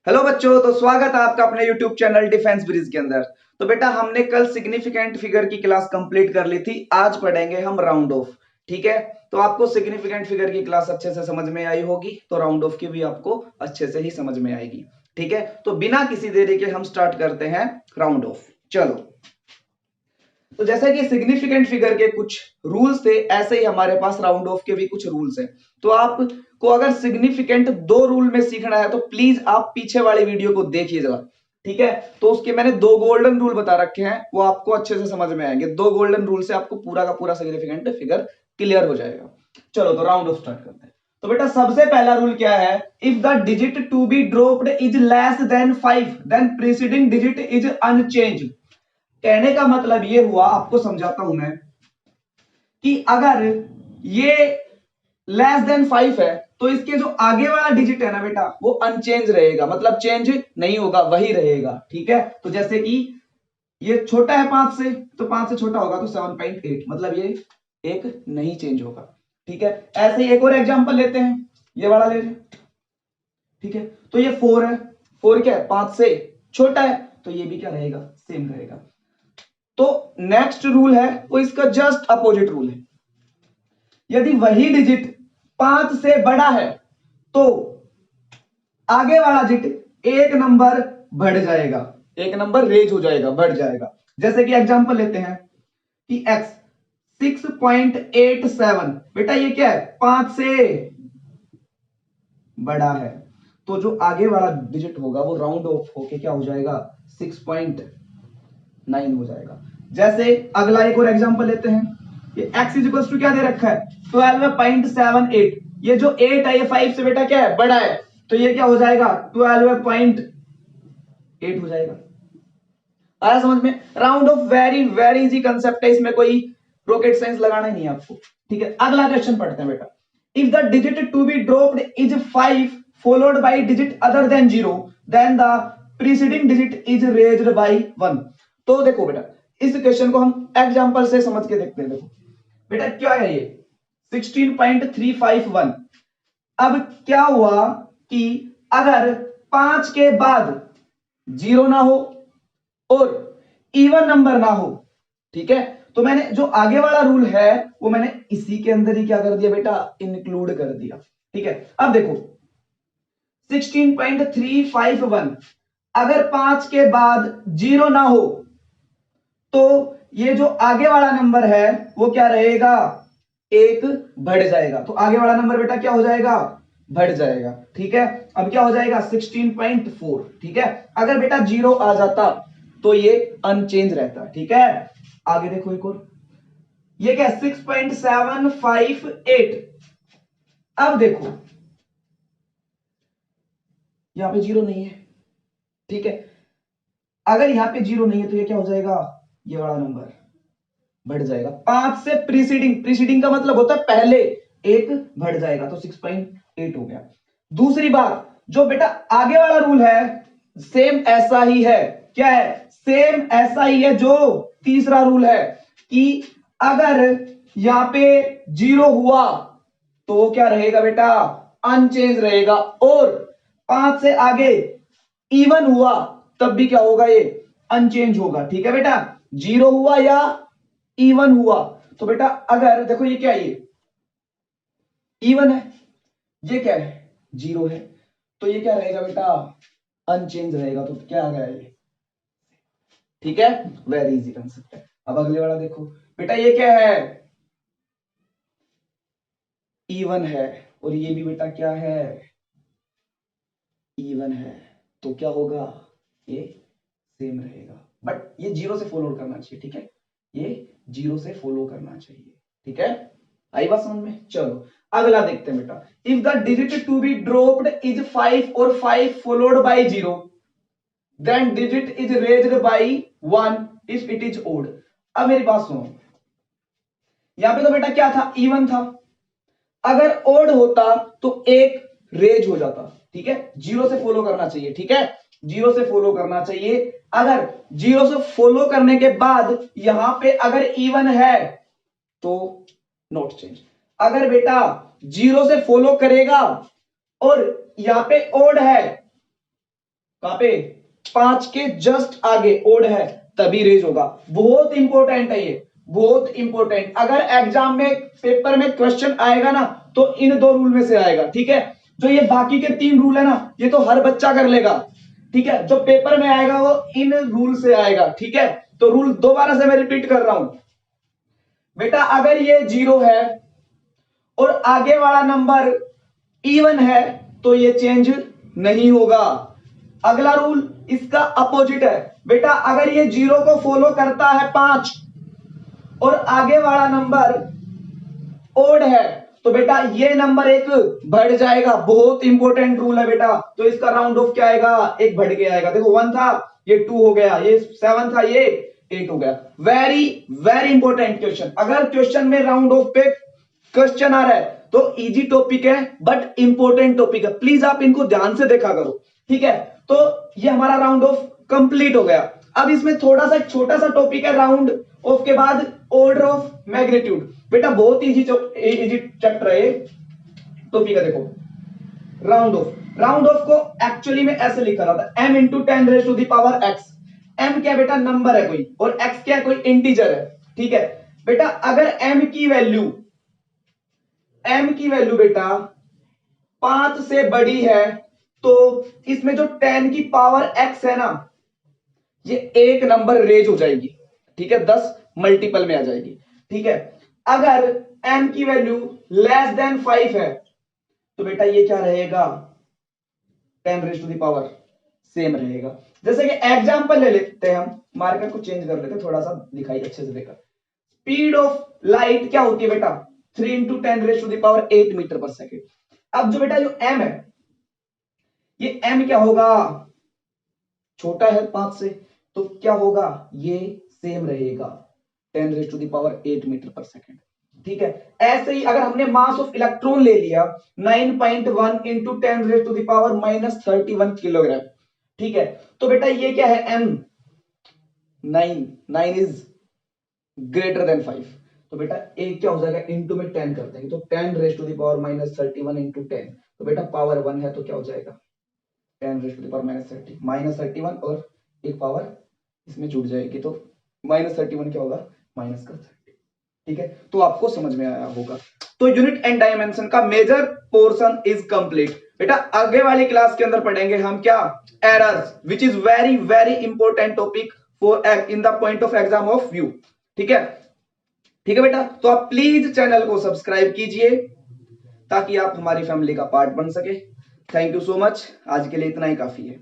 Hello बच्चों, तो स्वागत है आपका अपने YouTube चैनल डिफेंस ब्रिज के अंदर। तो बेटा हमने कल सिग्निफिकेंट फिगर की क्लास कंप्लीट कर ली थी। आज पढ़ेंगे हम राउंड ऑफ। ठीक है, तो आपको सिग्निफिकेंट फिगर की क्लास अच्छे से समझ में आई होगी, तो राउंड ऑफ की भी आपको अच्छे से ही समझ में आएगी। ठीक है, तो बिना किसी देरी के हम स्टार्ट करते हैं राउंड ऑफ। चलो, तो जैसे कि सिग्निफिकेंट फिगर के कुछ रूल्स थे, ऐसे ही हमारे पास राउंड ऑफ के भी कुछ रूल्स हैं। तो आपको अगर सिग्निफिकेंट दो रूल में सीखना है तो प्लीज आप पीछे वाली वीडियो को देखिए जरा। ठीक है, तो उसके मैंने दो गोल्डन रूल बता रखे हैं, वो आपको अच्छे से समझ में आएंगे। दो गोल्डन रूल से आपको पूरा का पूरा सिग्निफिकेंट फिगर क्लियर हो जाएगा। चलो, तो राउंड ऑफ स्टार्ट करते हैं। तो बेटा सबसे पहला रूल क्या है? If the digit to be dropped is less than 5 then preceding digit is unchanged. कहने का मतलब ये हुआ, आपको समझाता हूं मैं, कि अगर ये लेस देन 5 है तो इसके जो आगे वाला डिजिट है ना बेटा, वो अनचेंज रहेगा, मतलब चेंज नहीं होगा, वही रहेगा। ठीक है, तो जैसे कि ये छोटा है 5 से, तो 5 से छोटा होगा तो 7.8, मतलब ये एक नहीं चेंज होगा। ठीक है, ऐसे ही एक और एग्जांपल लेते हैं, ये वाला ले लें। ठीक है, तो ये 4 है, 4 क्या है, 5 से छोटा है, तो ये भी क्या रहेगा, सेम रहेगा। तो नेक्स्ट रूल है वो इसका जस्ट अपोजिट रूल है। यदि वही डिजिट 5 से बड़ा है तो आगे वाला डिजिट एक नंबर बढ़ जाएगा, एक नंबर रेज हो जाएगा, बढ़ जाएगा। जैसे कि एग्जांपल लेते हैं कि x 6.87, बेटा ये क्या है, 5 से बड़ा है, तो जो आगे वाला डिजिट होगा वो राउंड ऑफ होके क्या हो जाएगा, 6.9 हो जाएगा। जैसे अगला एक और एग्जांपल लेते हैं, ये x इज इक्वल टू क्या दे रखा है, 12.78। ये जो 8 है ये 5 से बेटा क्या है, बड़ा है, तो ये क्या हो जाएगा, 12.8 हो जाएगा। आया समझ में? Round of very very easy concept है, इसमें कोई रॉकेट साइंस लगाना ही नहीं है आपको। ठीक है, अगला क्वेश्चन पढ़ते हैं बेटा। If the digit to be dropped is 5 followed by digit other than 0 then the preceding digit is raised by 1। तो देखो बेटा, इस क्वेश्चन को हम एग्जांपल से समझ के देखते हैं। देखो बेटा क्या है ये, 16.351। अब क्या हुआ कि अगर 5 के बाद 0 ना हो और इवन नंबर ना हो, ठीक है, तो मैंने जो आगे वाला रूल है वो मैंने इसी के अंदर ही क्या कर दिया बेटा, इंक्लूड कर दिया। ठीक है, अब देखो 16.351, अगर 5 के बाद 0 ना हो तो ये जो आगे वाला नंबर है वो क्या रहेगा, एक बढ़ जाएगा। तो आगे वाला नंबर बेटा क्या हो जाएगा, बढ़ जाएगा। ठीक है, अब क्या हो जाएगा 16.4। ठीक है, अगर बेटा 0 आ जाता तो ये अनचेंज रहता। ठीक है, आगे देखो एक और, ये क्या 6.758। अब देखो यहां पे 0 नहीं है। ठीक है, अगर यहां पे 0 नहीं है तो ये क्या हो जाएगा, ये वाला नंबर बढ़ जाएगा। 5 से प्रीसीडिंग, प्रीसीडिंग का मतलब होता है पहले, एक बढ़ जाएगा, तो 6.8 हो गया। दूसरी बात, जो बेटा आगे वाला रूल है सेम ऐसा ही है। क्या है, सेम ऐसा ही है जो तीसरा रूल है, कि अगर यहां पे 0 हुआ तो वो क्या रहेगा बेटा, अनचेंज रहेगा, और 5 से आगे इवन हुआ तब भी क्या होगा, ये अनचेंज होगा। ठीक है बेटा, 0 हुआ या इवन हुआ, तो बेटा अगर देखो ये क्या है, ये इवन है, ये क्या है, 0 है, तो ये क्या रहेगा बेटा, अनचेंज रहेगा। तो क्या आ गया ये, ठीक है, वेरी इजी कंसेप्ट है। अब अगले वाला देखो बेटा, ये क्या है, इवन है, और ये भी बेटा क्या है, इवन है, तो क्या होगा, ये सेम रहेगा, बट ये 0 से फॉलो करना चाहिए। ठीक है, ये 0 से फॉलो करना चाहिए। ठीक है, आई बात समझ में? चलो अगला देखते हैं बेटा। If the digit to be dropped is 5 और 5 followed by 0 then digit is raised by 1 if it is odd. अब मेरी बात सुनो, यहां पे तो बेटा क्या था, इवन था, अगर ओड होता तो एक रेज हो जाता। ठीक है, 0 से फॉलो करना चाहिए। ठीक है, 0 से फॉलो करना चाहिए। अगर 0 से फॉलो करने के बाद यहां पे अगर इवन है तो नॉट चेंज। अगर बेटा 0 से फॉलो करेगा और यहां पे ओड है कहां पे, 5 के जस्ट आगे ओड है तभी रेज होगा। बहुत इंपॉर्टेंट है ये, बहुत इंपॉर्टेंट। अगर एग्जाम में पेपर में क्वेश्चन आएगा ना तो इन 2 रूल में से आएगा, ठीक है। जो ये बाकी के 3 रूल है ना ये तो हर बच्चा कर लेगा, ठीक है। जो पेपर में आएगा वो इन रूल से आएगा, ठीक है। तो रूल दोबारा से मैं रिपीट कर रहा हूं बेटा, अगर ये 0 है और आगे वाला नंबर इवन है तो ये चेंज नहीं होगा। अगला रूल इसका अपोजिट है बेटा, अगर ये 0 को फॉलो करता है 5 और आगे वाला नंबर ओड है तो बेटा ये नंबर एक बढ़ जाएगा। बहुत इंपॉर्टेंट रूल है बेटा। तो इसका राउंड ऑफ क्या आएगा, एक बढ़ के आएगा। देखो 1 था ये 2 हो गया, ये 7 था ये 8 हो गया। Very very important question. अगर क्वेश्चन में राउंड ऑफ पे क्वेश्चन आ रहा है तो इजी टॉपिक है बट इंपॉर्टेंट टॉपिक है, प्लीज आप इनको ध्यान से देखा करो, ठीक है। तो ये हमारा राउंड ऑफ कंप्लीट हो गया। अब इसमें थोड़ा सा छोटा सा टॉपिक है राउंड ऑफ के बाद ऑर्डर ऑफ मैग्नीट्यूड। बेटा बहुत इजी चैप्टर है ये टॉपिक है। देखो राउंड ऑफ को एक्चुअली में ऐसे लिखा जाता है m into 10 raise to the power x। m क्या बेटा, नंबर है कोई, और x क्या है, कोई इंटीजर है, ठीक है। बेटा अगर m की वैल्यू बेटा 5 से बड़ी है तो इसमें जो 10 की पावर x है ना ये एक नंबर रेज हो जाएगी, ठीक है, 10 मल्टीपल में आ जाएगी, ठीक है। अगर m की वैल्यू लेस देन 5 है तो बेटा ये क्या रहेगा, 10 raise to the power same रहेगा। जैसे कि एग्जांपल ले लेते हैं, हम मार्कर को चेंज कर लेते हैं, थोड़ा सा दिखाई अच्छे से देखा। स्पीड ऑफ लाइट क्या होती है बेटा, 3 into 10 raise to the power 8 metre per second. अब जो बेटा जो m है ये m क्या होगा, छोटा है 5 से, तो क्या होगा, ये सेम रहेगा 10 raise to the power 8 metre per second, ठीक है। ऐसे ही अगर हमने मास ऑफ इलेक्ट्रॉन ले लिया 9.1 into 10 raise to the power -31 kilogram, ठीक है। तो बेटा ये क्या है, m 9 इज ग्रेटर देन 5, तो बेटा एक क्या हो जाएगा, इंटू में 10 कर देंगे तो 10 raise to the power -31 into 10, तो बेटा पावर 1 है तो क्या हो जाएगा 10 रेज टू द पावर -31 और एक पावर इसमें जुड़ जाएगी तो -31 क्या होगा, माइनस का 30, ठीक है। तो आपको समझ में आया होगा। तो यूनिट एंड डायमेंशन का मेजर पोर्शन इज कंप्लीट। बेटा आगे वाली क्लास के अंदर पढ़ेंगे हम क्या, errors, which is very very important topic for in the point of exam of view, ठीक है। ठीक है बेटा, तो आप प्लीज चैनल को सब्सक्राइब कीजिए ताकि आप हमारी फैमिली का पार्ट बन सके। थैंक यू सो मच, आज के लिए इतना ही काफी है।